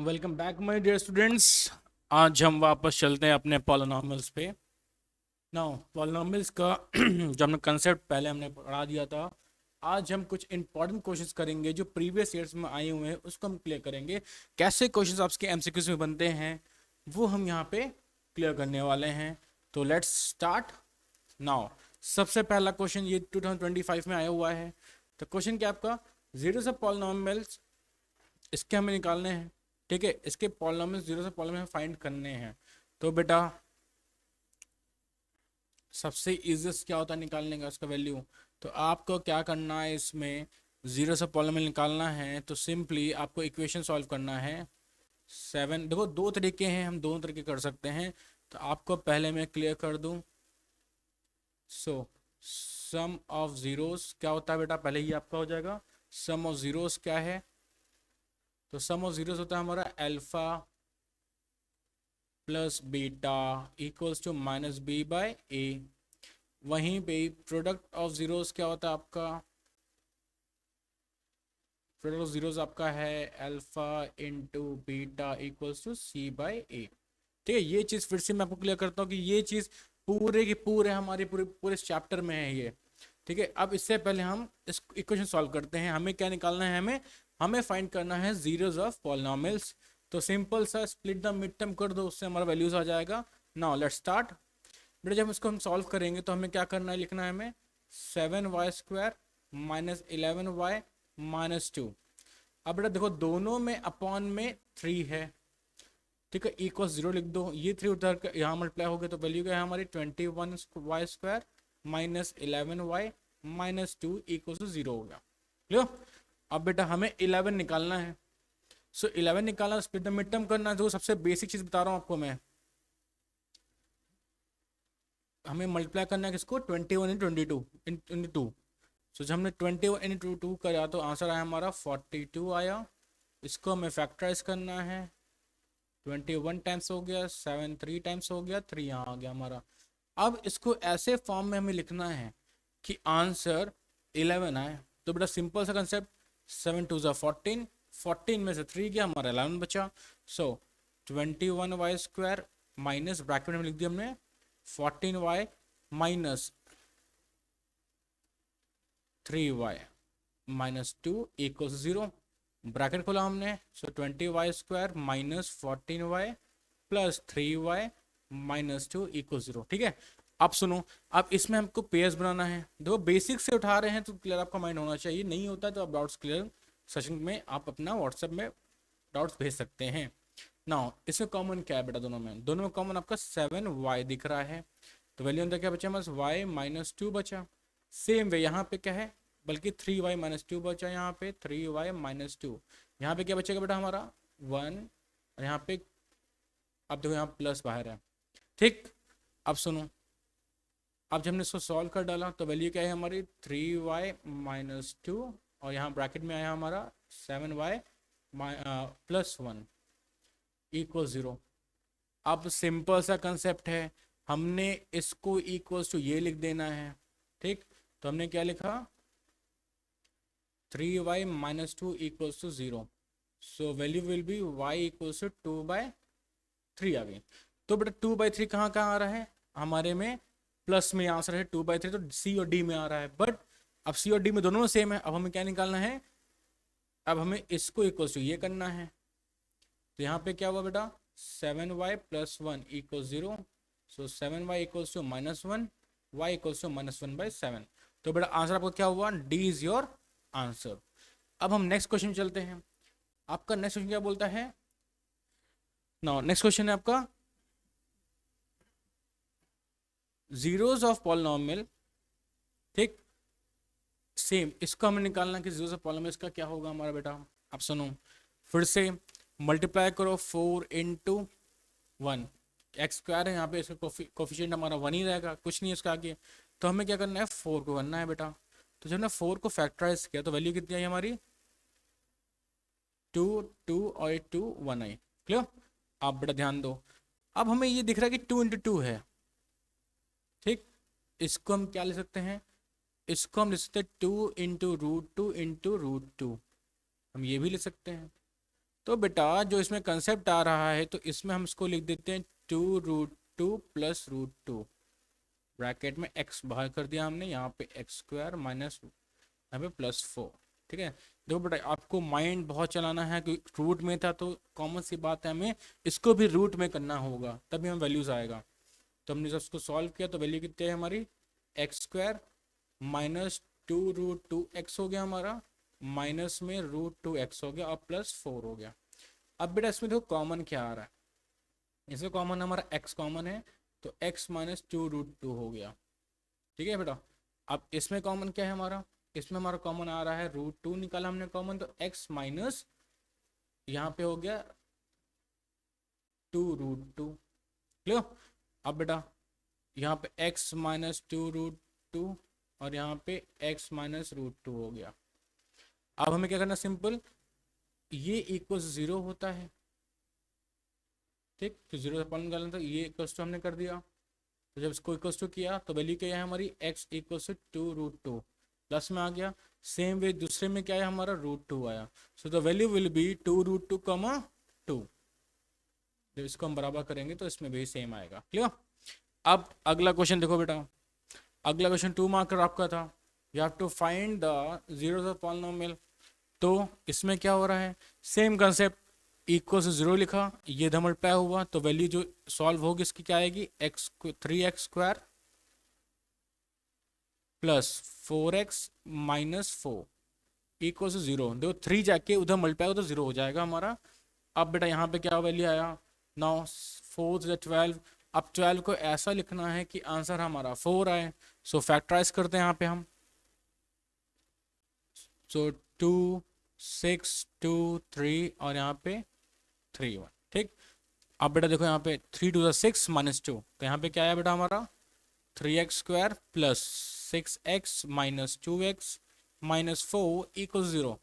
Welcome back my dear students. आज हम वापस चलते हैं अपने पॉलिनॉमियल्स पे। नाउ पॉलिनॉमियल्स का जो हमने कंसेप्ट पहले हमने पढ़ा दिया था। आज हम कुछ इंपॉर्टेंट क्वेश्चंस करेंगे जो प्रीवियस ईयर्स में आए हुए हैं, उसको हम क्लियर करेंगे। कैसे क्वेश्चंस आपके एमसीक्यूज में बनते हैं वो हम यहाँ पे क्लियर करने वाले हैं। तो लेट्स स्टार्ट नाउ। सबसे पहला क्वेश्चन ये 2025 में आया हुआ है। तो क्वेश्चन क्या आपका, जीरो से पॉलिनॉमियल्स इसके हमें निकालने हैं। ठीक है, इसके पॉलिनॉमियल जीरो से पॉलिनॉमियल फाइंड करने हैं। तो बेटा सबसे इजीएस्ट क्या होता है निकालने का उसका वैल्यू। तो आपको क्या करना है, इसमें जीरो से पॉलिनॉमियल निकालना है तो सिंपली आपको इक्वेशन सॉल्व करना है। सेवन, देखो दो तरीके हैं, हम दोनों तरीके कर सकते हैं। तो आपको पहले मैं क्लियर कर दूं। सो सम ऑफ जीरोस क्या होता है बेटा, पहले ही आपका हो जाएगा। सम ऑफ जीरोस क्या है, तो सम ऑफ जीरोस होता है हमारा alpha plus beta equals to minus B by A. वहीं पे प्रोडक्ट ऑफ जीरोस क्या होता है आपका, प्रोडक्ट ऑफ जीरोस आपका है alpha into beta equals to C by A. ठीक है, ये चीज़ फिर से मैं आपको क्लियर करता हूँ कि ये चीज़ पूरे की पूरे हमारे पूरे पूरे चैप्टर में है ये। ठीक है, अब इससे पहले हम इस इक्वेशन सॉल्व करते हैं। हमें क्या निकालना है, हमें हमें फाइंड करना है जीरोस ऑफ पॉलिनॉमियल्स। तो सिंपल सा स्प्लिट द मिड टर्म कर दो, उससे हमारा वैल्यूज आ जाएगा। Now let's start. बेटा जब इसको हम सॉल्व करेंगे तो हमें क्या करना है, लिखना है हमें 7y² माइनस 11y माइनस 2। अब बेटा देखो दोनों में अपॉन में 3 है। ठीक है, इक्वल जीरो लिख दो, ये 3 उधर यहाँ मल्टीप्लाई हो गया तो वैल्यू क्या है हमारी 21y² minus 11y minus 2 equal to zero हो गया। क्लियर। अब बेटा हमें 11 निकालना है। सो 11 निकालना, स्प्लिट द मिड टर्म करना है। तो सबसे बेसिक चीज बता रहा हूँ आपको मैं, हमें मल्टीप्लाई करना है किसको, 21 इंटू 22 इंटू 2। सो जब हमने 21 इंटू 2 करा तो आंसर आया हमारा 42 आया। इसको हमें फैक्टराइज करना है। 21 टाइम्स हो गया, 7 3 टाइम्स हो गया, 3 यहाँ आ गया हमारा। अब इसको ऐसे फॉर्म में हमें लिखना है कि आंसर 11 आए। तो बेटा सिंपल सा कंसेप्ट, 7 2 ज़ा 14, 14 में से 3 गया हमारा 11 बचा। सो 21y² माइनस ब्रैकेट में लिख दिया हमने 14y minus 3y minus 2 equal zero. Bracket खोला हमने। सो 20y² minus 14y plus 3y minus 2 equal zero. ठीक है, अब सुनो, अब इसमें हमको पेयर्स बनाना है। देखो बेसिक से उठा रहे हैं तो क्लियर आपका माइंड होना चाहिए, नहीं होता तो आप डाउट्स क्लियर सेशन में आप अपना व्हाट्सएप में डाउट्स भेज सकते हैं। नाउ इसमें कॉमन क्या है बेटा, दोनों में कॉमन आपका 7y दिख रहा है। तो वैल्यू अंदर क्या बचा, बस y माइनस 2 बचा। सेम वे यहाँ पे क्या है, बल्कि 3y माइनस 2 बचा। यहाँ पे 3y माइनस 2, यहाँ पे क्या बचेगा बेटा हमारा 1। और यहाँ पे अब देखो यहाँ प्लस बाहर है। ठीक, अब सुनो, अब जब हमने इसको सॉल्व कर डाला तो वैल्यू क्या है हमारी 3y माइनस 2, और यहाँ ब्रैकेट में आया हमारा 7y प्लस 1 इक्वल जीरो। अब सिंपल सा कंसेप्ट है, हमने इसको इक्वल्स टू ये लिख देना है। ठीक, तो हमने क्या लिखा, 3y minus 2 equals to zero. So value will be y equals to 2/3 आ गई। तो बेटा 2/3 कहाँ कहाँ आ रहा है हमारे में, प्लस में आंसर है 2/3, तो सी और डी में आ रहा है। बट अब सी और डी में दोनों में सेम है। अब हमें क्या निकालना है, अब हमें इसको इक्वल्स टू ये करना है। तो यहाँ पे क्या हुआ बेटा, 7y plus 1 equal zero. So 7y equals to minus 1, y equals to minus 1/7। तो बेटा आंसर आपको क्या हुआ, डी इज योर आंसर। अब हम नेक्स्ट क्वेश्चन चलते हैं। आपका नेक्स्ट क्वेश्चन क्या बोलता है, नाउ नेक्स्ट क्वेश्चन है आपका जीरोस ऑफ पॉलिनॉमियल। ठीक, सेम इसको हमें निकालना कि जीरोस ऑफ पॉलिनॉमियल इसका क्या होगा हमारा बेटा। आप सुनो, फिर से मल्टीप्लाई करो 4 इंटू 1, x² है यहाँ पे, इसका कोफिशिएंट हमारा 1 ही रहेगा, कुछ नहीं इसका आगे। तो हमें क्या करना है, 4 को करना है बेटा। तो जब हमने 4 को फैक्टराइज किया तो वैल्यू कितनी आई हमारी, 2 2 और 2 1 आई। क्लियर। आप बेटा ध्यान दो, अब हमें ये दिख रहा है कि 2 इंटू 2 है। ठीक, इसको हम क्या ले सकते हैं, इसको हम ले सकते हैं 2 इंटू रूट 2 इंटू रूट 2, हम ये भी ले सकते हैं। तो बेटा जो इसमें कंसेप्ट आ रहा है, तो इसमें हम इसको लिख देते हैं 2√2 प्लस √2, ब्रैकेट में x बाहर कर दिया हमने, यहाँ पे x² माइनस यहाँ पे +4। ठीक है, देखो बेटा आपको माइंड बहुत चलाना है, क्योंकि रूट में था तो कॉमन सी बात है, हमें इसको भी रूट में करना होगा तभी हम वैल्यूज आएगा। तो हमने जब उसको सॉल्व किया तो वैल्यू कितनी है हमारी, x² माइनस 2√2x हो गया हमारा, माइनस में √2x हो गया और +4 हो गया। अब बेटा इसमें देखो कॉमन क्या आ रहा है, इसमें कॉमन हमारा x कॉमन है, तो x माइनस 2√2 हो गया। ठीक है बेटा, अब इसमें कॉमन क्या है हमारा, इसमें हमारा कॉमन आ रहा है √2 निकाला हमने कॉमन, तो x माइनस यहाँ पे हो गया 2√2। क्लियर। अब बेटा यहाँ पे x माइनस 2√2 और यहाँ पे x माइनस √2 हो गया। अब हमें क्या करना, सिंपल, ये इक्वल 0 होता है, ठीक, तो 0 से अपन निकालना था, ये इक्वल टू हमने कर दिया, तो जब इसको इक्वल टू किया तो वैल्यू क्या है हमारी, x इक्वल टू 2√2 प्लस में आ गया। सेम वे दूसरे में क्या है हमारा, √2 आया, so the value will B 2√2, 2। जब इसको हम बराबर करेंगे तो इसमें भी सेम आएगा। क्लियर। अब अगला क्वेश्चन देखो बेटा, अगला क्वेश्चन 2 मार्कर आपका था, you have to find the zeros of polynomial. तो इसमें क्या हो रहा है, सेम कंसेप्ट, इक्वल से 0 लिखा, ये मल्टीप्लाई हुआ, तो वैल्यू जो सॉल्व होगी इसकी क्या आएगी, 3x² plus 4x minus 4 equal to 0। देखो 3 जाके उधर मल्टीप्लाई हो तो 0 हो जाएगा हमारा। अब बेटा यहाँ पे क्या वैल्यू आया, 9 4 से 12, अब 12 को ऐसा लिखना है कि आंसर हमारा 4 आए, सो फैक्टराइज करते हैं यहाँ पे हम, सो 2 6 2 3 और यहाँ पे 3 1। ठीक, अब बेटा देखो यहाँ पे 3 2 6 माइनस 2, तो यहाँ पे क्या आया बेटा हमारा 3x² plus 6x minus 2x minus 4 equal 0।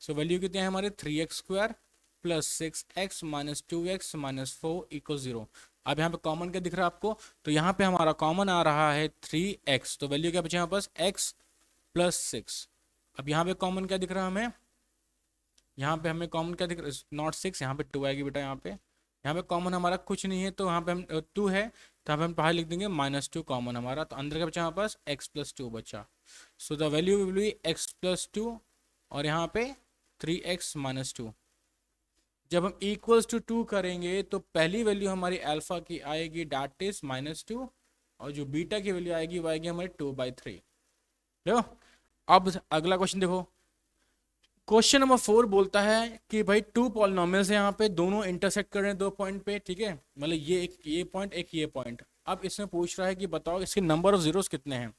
So value कितनी है हमारे, 3x² plus 6x minus 2x minus 4 equal 0। अब यहाँ पे कॉमन क्या दिख रहा है आपको, तो यहाँ पे हमारा कॉमन आ रहा है 3x, तो वैल्यू क्या बचे यहाँ पास, x प्लस 6। अब यहाँ पे कॉमन क्या दिख रहा है हमें, यहाँ पे हमें कॉमन क्या दिख रहा है, नॉट 6, यहाँ पे 2 आएगी बेटा, यहाँ पे कॉमन हमारा कुछ नहीं है, तो यहाँ पे हम 2 है, तो यहाँ पे हम बाहर लिख देंगे -2 कॉमन हमारा, तो अंदर का बचा हमारे पास x प्लस 2 बचा, so the value will B x plus 2 और यहाँ पे 3x माइनस 2। जब हम इक्वल्स टू 2 करेंगे तो पहली वैल्यू हमारी अल्फा की आएगी, डैट इज -2, और जो बीटा की वैल्यू आएगी वो आएगी हमारी 2/3। देखो अब अगला क्वेश्चन देखो, क्वेश्चन नंबर 4 बोलता है कि भाई 2 पॉलिनोमियल्स हैं यहाँ पे, दोनों इंटरसेक्ट कर रहे हैं 2 पॉइंट पे, ठीक है, मतलब ये एक ये पॉइंट एक ये पॉइंट। अब इसमें पूछ रहा है कि बताओ इसके नंबर ऑफ जीरोस कितने हैं,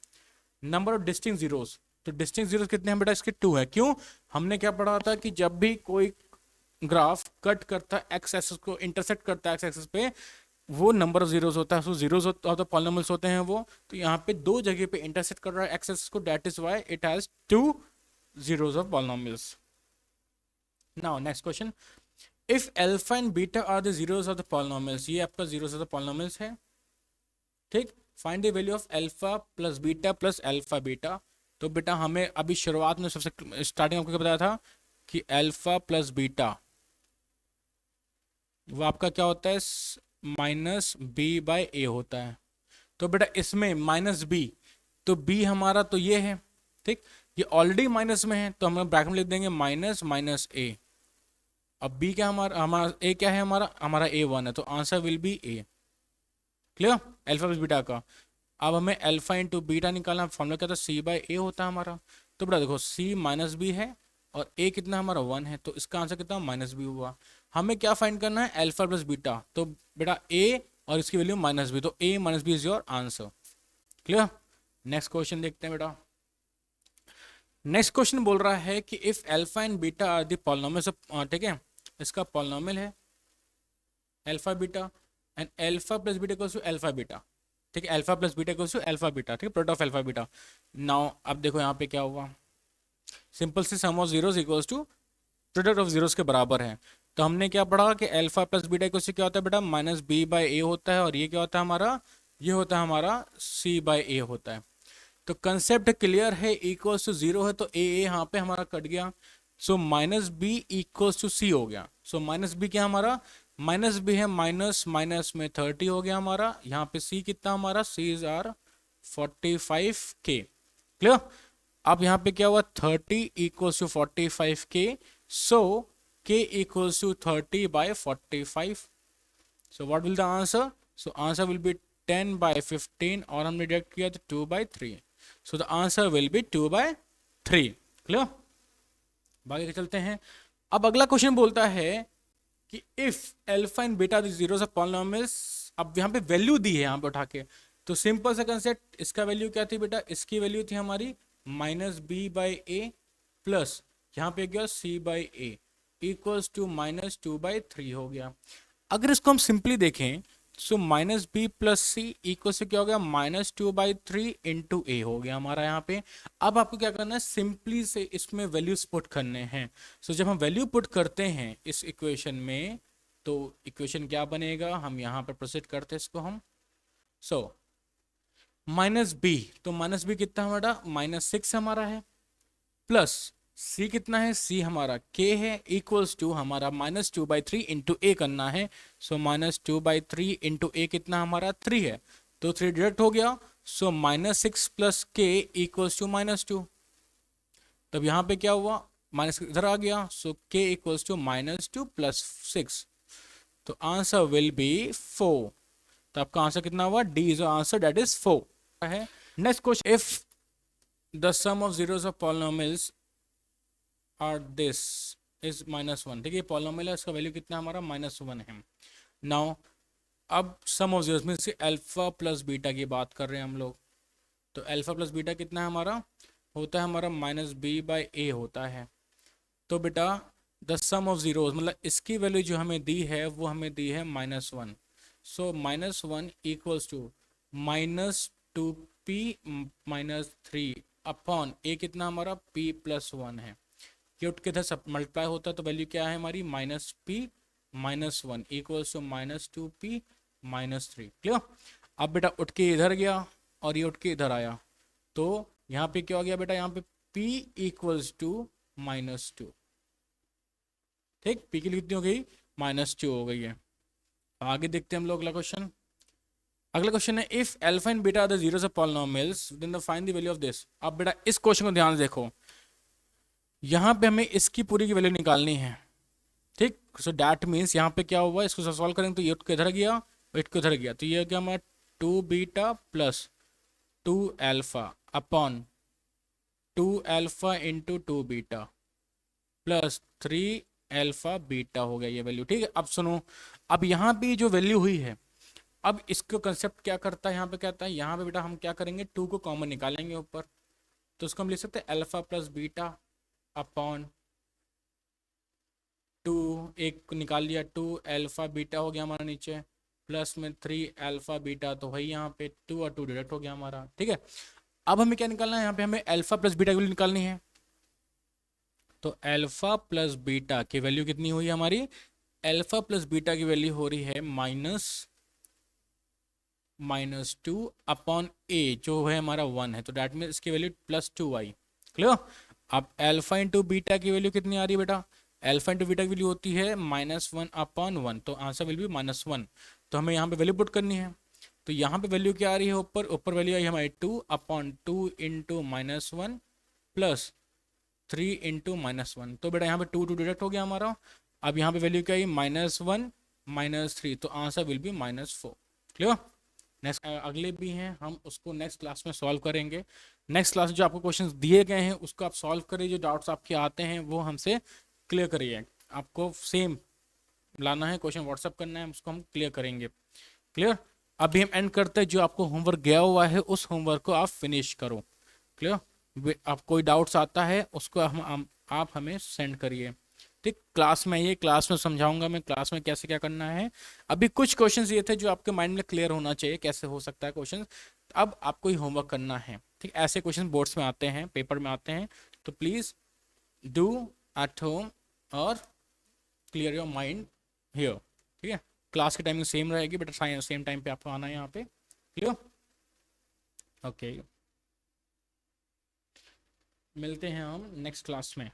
नंबर ऑफ डिस्टिंक्ट जीरोस। तो डिस्टिंक्ट जीरोस कितने हैं बेटा, इसके 2 है। क्यों, हमने क्या पढ़ा था कि जब भी कोई ग्राफ कट करता है एक्स एक्सिस को, इंटरसेक्ट करता है एक्स एक्सिस पे, वो नंबर ऑफ जीरोस होता है, सो जीरोस ऑफ द पॉलिनोमियल्स होते हैं वो। तो यहाँ पे 2 जगह पे इंटरसेक्ट कर रहा है एक्स एक्सिस को, that is why it has 2 zeros of polynomials. Now next question, if alpha and beta are the zeros of the polynomials, ये आपका zeros of the polynomials है, ठीक, find the value of alpha plus beta plus alpha beta। तो बेटा हमें अभी शुरुआत में सबसे स्टार्टिंग आपको क्या बताया था कि अल्फा प्लस बीटा वो आपका क्या होता है, -b/a होता है। तो बेटा इसमें -b, तो b हमारा तो ये है, ठीक, ये ऑलरेडी माइनस में है, तो हम ब्रैकेट में लिख देंगे -a। अब b क्या हमारा a क्या है, हमारा a1 है, तो answer will B a। Clear, alpha plus beta का। अब हमें अल्फा इंटू बीटा निकालना, फॉर्मूला क्या था, c/a होता है हमारा। तो बेटा देखो c -b है और a कितना हमारा 1 है, तो इसका आंसर कितना -b हुआ। हमें क्या फाइंड करना है, अल्फा प्लस बीटा, तो बेटा a और इसकी वैल्यू -b, तो a -b is your answer. Clear. Next question देखते हैं बेटा। नेक्स्ट क्वेश्चन बोल रहा है कि if alpha and beta are the polynomials, ठीक है, इसका पॉलिनोमियल है alpha beta, and alpha plus beta equals to alpha beta, ठीक है, alpha plus beta equals to alpha beta, ठीक है, product of alpha beta. Now अब देखो यहाँ पे क्या हुआ, simple C some of zeros equals to product of zeros के बराबर है। तो हमने क्या पढ़ा कि alpha plus beta equals to क्या होता है बेटा, -b/a होता है, और ये क्या होता है हमारा, ये होता है हमारा c/a होता है। तो कंसेप्ट क्लियर है, इक्वल्स टू 0 है तो a यहाँ पे हमारा कट गया, सो -b इक्वल्स टू c हो गया, सो माइनस बी क्या हमारा, माइनस बी है माइनस माइनस में 30 हो गया हमारा। यहाँ पे सी कितना हमारा, सी इज आर 45K। क्लियर। अब यहाँ पे क्या हुआ, 30 equals to 45K, so K equals to 30/45। So what will the answer, so answer will be 10/15 और हमने डिडक्ट किया तो 2/3। So the answer will be 2/3। Clear. बाकी चलते हैं। अब अगला क्वेश्चन बोलता है कि if alpha and beta zeros of polynomials, अब यहाँ पे वैल्यू दी है यहाँ पे उठा के, तो सिंपल सा कंसेप्ट, इसका वैल्यू क्या थी बेटा, इसकी वैल्यू थी हमारी -b/a प्लस यहाँ पे गया c/a इक्वल्स टू -2/3 हो गया। अगर इसको हम सिंपली देखें सो माइनस बी प्लस सी इक्वल से क्या हो गया, -2/3 इंटू ए हो गया हमारा यहाँ पे। अब आपको क्या करना है, सिंपली से इसमें वैल्यूज पुट करने हैं। सो जब हम वैल्यू पुट करते हैं इस इक्वेशन में तो इक्वेशन क्या बनेगा, हम यहाँ पर प्रोसीड करते हैं इसको हम। सो माइनस बी, तो माइनस बी कितना हमारा -6 हमारा है, प्लस सी कितना है, सी हमारा k है, इक्वल्स टू हमारा -2/3 इंटू ए करना है। सो -2/3 इंटू ए कितना हमारा 3 है, तो 3 डिडक्ट हो गया। सो -6 प्लस k इक्वल्स टू -2। तब यहाँ पे क्या हुआ, माइनस इधर आ गया, सो k इक्वल्स टू -2 प्लस 6, तो आंसर विल बी 4। तो आपका आंसर कितना हुआ, D is answer, that is 4 है। Next question, if the sum of zeros of polynomials are this is -1। ठीक है, पॉलिनोमियल है, इसका वैल्यू कितना हमारा -1 है। नाउ अब sum of zeros means alpha plus beta की बात कर रहे हैं हम लोग। तो अल्फा प्लस बीटा कितना है हमारा, होता है हमारा -b/a होता है। तो बेटा द सम ऑफ जीरोस मतलब इसकी वैल्यू जो हमें दी है वो हमें दी है -1। So -1 equals to -2p -3 upon a कितना हमारा p+1 है। ये उठ के इधर सब मल्टीप्लाई होता है तो वैल्यू क्या है हमारी -p -1 equals to -2p -3। Clear. अब बेटा उठ के इधर गया और ये उठ के इधर आया, तो यहाँ पे क्या हो गया बेटा, यहाँ पे p इक्वल्स टू -2। ठीक, p की कितनी हो गई, -2 हो गई है। आगे देखते हैं हम लोग अगला क्वेश्चन। अगला क्वेश्चन है if alpha and beta are the zeros of polynomials then the find the value of this. अब बेटा इस क्वेश्चन को ध्यान से देखो, यहाँ पे हमें इसकी पूरी की वैल्यू निकालनी है। ठीक, सो दैट मीन्स यहाँ पे क्या हुआ, इसको सॉल्व करेंगे तो ये उठ के इधर गया, इट को इधर गया, तो ये हो गया हमारा 2β प्लस 2α अपॉन 2α इंटू 2β प्लस 3α हो गया ये वैल्यू। ठीक है, अब सुनो, अब यहाँ पे जो वैल्यू हुई है, अब इसको कंसेप्ट क्या करता है, यहाँ पे कहता है, यहाँ पे बेटा हम क्या करेंगे, 2 को कॉमन निकालेंगे ऊपर, तो उसको हम लिख सकते हैं अल्फा प्लस बीटा अपॉन 2, एक निकाल लिया 2α हो गया हमारा नीचे, प्लस में 3α, तो वही यहाँ पे 2 और 2 डिडक्ट हो गया हमारा। ठीक है, अब हमें क्या निकालना है, यहाँ पे हमें अल्फा प्लस बीटा की वैल्यू निकालनी है। तो अल्फा प्लस बीटा की वैल्यू कितनी हुई हमारी, अल्फा प्लस बीटा की वैल्यू हो रही है -2 अपॉन ए जो है हमारा 1 है, तो डैट मीन इसकी वैल्यू +2 आई। क्लियर। अब अल्फा इंटू बीटा की वैल्यू कितनी आ रही है बेटा, अल्फा इंटू बीटा की वैल्यू होती है -1 अपॉन 1, तो आंसर विल बी -1। तो हमें यहाँ पे वैल्यू पुट करनी है, तो यहाँ पे वैल्यू क्या आ रही है, ऊपर वैल्यू आई हमारी 2 अपॉन 2 इंटू -1 प्लस 3 इंटू -1, तो बेटा यहाँ पे 2 डिडक्ट हो गया हमारा। अब यहाँ पे वैल्यू क्या आई, -1 -3, तो answer will B -4। Clear. Next अगले भी हैं, हम उसको नेक्स्ट क्लास में सॉल्व करेंगे। नेक्स्ट क्लास जो आपको क्वेश्चंस दिए गए हैं उसको आप सॉल्व करिए, जो डाउट्स आपके आते हैं वो हमसे क्लियर करिए। आपको सेम लाना है, क्वेश्चन व्हाट्सअप करना है, उसको हम क्लियर करेंगे। क्लियर। अभी हम एंड करते हैं, जो आपको होमवर्क गया हुआ है उस होमवर्क को आप फिनिश करो। क्लियर। आप कोई डाउट्स आता है उसको आप हमें सेंड करिए। ठीक, क्लास में ये क्लास में समझाऊंगा मैं क्लास में कैसे क्या करना है। अभी कुछ क्वेश्चंस ये थे जो आपके माइंड में क्लियर होना चाहिए कैसे हो सकता है क्वेश्चन, अब आपको ही होमवर्क करना है। ठीक, ऐसे क्वेश्चन बोर्ड्स में आते हैं, पेपर में आते हैं, तो प्लीज डू एट होम और क्लियर योर माइंड हियर। ठीक है, क्लास की टाइमिंग सेम रहेगी, बट सेम टाइम पे आपको आना है यहाँ पे। क्लियर। ओके, मिलते हैं हम नेक्स्ट क्लास में।